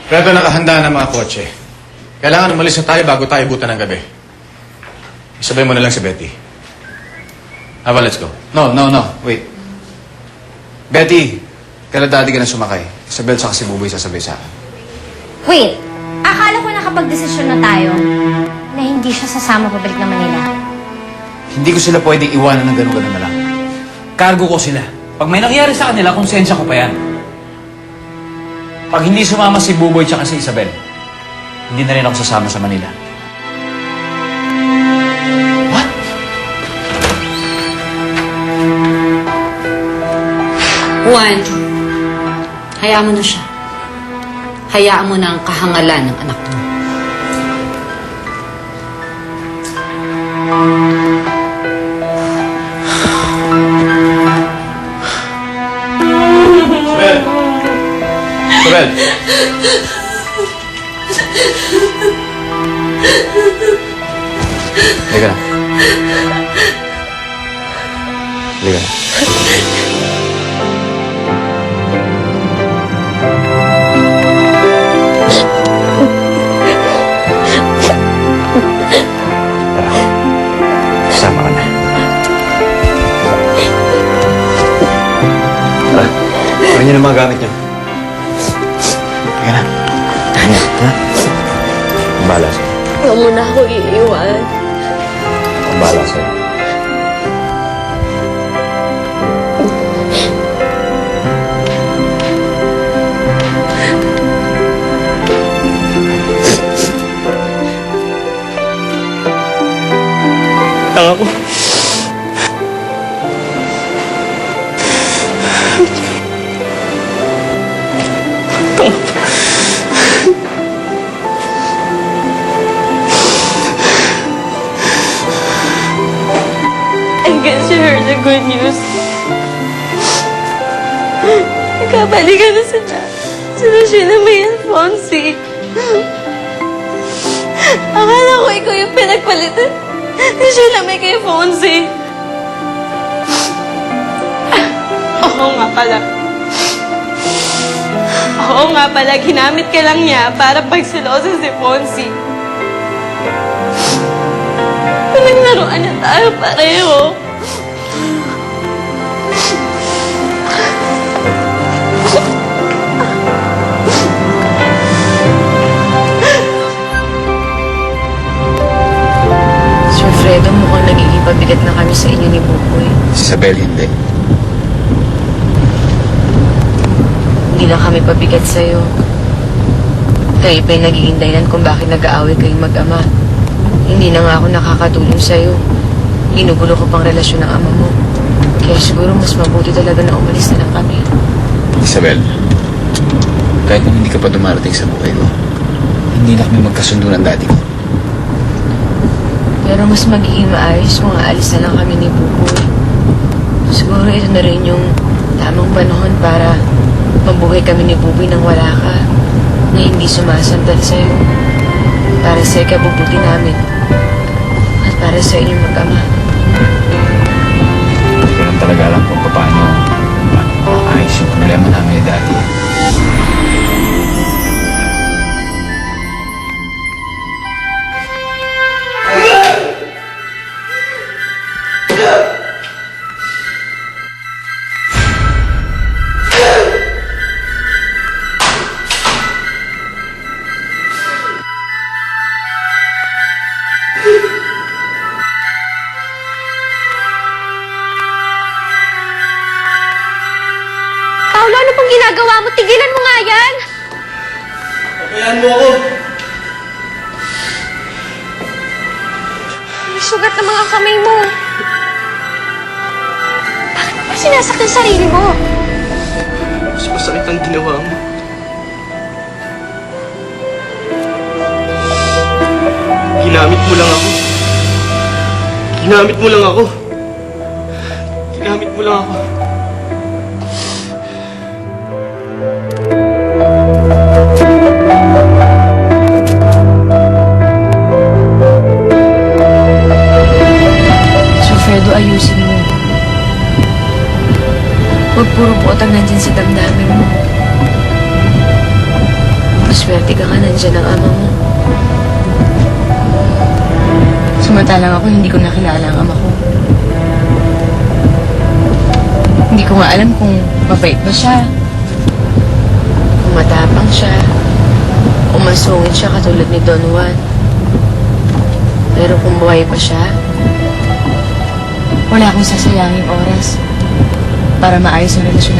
Pero nakahanda na mga kotse. Kailangan umalis na tayo bago tayo butan ng gabi. Isabay mo na lang si Betty. Aba, let's go. No. Wait. Betty, kailan dati ka na sumakay? Isabel sa si Buboy sasabay sa akin. Wait, akala ko nakapag-desisyon na tayo na hindi siya sasama pabalik na Manila. Hindi ko sila pwedeng iwanan ng gano'n na lang. Cargo ko sila. Pag may nangyari sa kanila, konsensya ko pa yan. Pag hindi sumama si Buboy tsaka si Isabel, hindi na rin ako sasama sa Manila. What? Juan, hayaan mo na siya. Hayaan mo na ang kahangalan ng anak mo. Isabel! Halika na. Halika na. Sama ka na. Tara. Kunin niyo ng mga gamit niyo. Halika na. Ingat, ha? Ang bahala sa'yo. Huwag mo na ako iiwan. Ang bahala sa'yo. Tanga ko. I guess you heard the good news. Nagkabalikan na sila. Sila Sheila May Alfonsi. Akala ko ikaw yung pinagpalitan ni Sheila May kay Fonsi. Oo nga pala. Oo nga pala, ginamit ka lang niya para pagsilosa si Fonsi. Pinaglaruan niya tayo pareho. Sir Fredo, mukhang nagiging pabigat na kami sa inyo ni Buboy. Si Isabel, hindi. Hindi lang kami pabigat sa'yo. Kayo pa yung nagiging dahilan kung bakit nag-aaway kayong mag-ama. Hindi na nga ako nakakatulong sa'yo. Ginugulo ko pang relasyon ng ama mo. Kaya siguro mas mabuti talaga na umalis na lang kami. Isabel, kahit nung hindi ka pa dumarating sa buhay ko, hindi na kami magkasundo ng daddy ko. Pero mas magiging maayos kung aalis na lang kami ni Buboy. Siguro ito na rin yung tamang panahon para mabuhay kami ni Buboy nang wala ka, na hindi sumasandal sa'yo. Para sa ikabubuti namin. At para sa inyong mag-ama. Hindi ko lang talaga alam kung paano maayos yung problema namin ni daddy. Paolo, ano pong ginagawa mo? Tigilan mo nga yan! Pabayaan mo ako! May sugat na mga kamay mo. Bakit mo ba sinasaktan yung sarili mo? Mas masakit ang ginawa mo. Ginamit mo lang ako. Ginamit mo lang ako. Ginamit mo lang ako. So, Fredo, ayusin mo. Huwag puro botang nandyan sa damdamin mo. Maswerte ka nga, nandyan ang ama mo. Samantalang ako, hindi ko nakilala ang ama ko. Hindi ko nga alam kung mabait ba siya, kung matapang siya, kung masungit siya katulad ni Don Juan. Pero kung buhay pa siya, wala akong sasayangin oras para maayos ang relasyon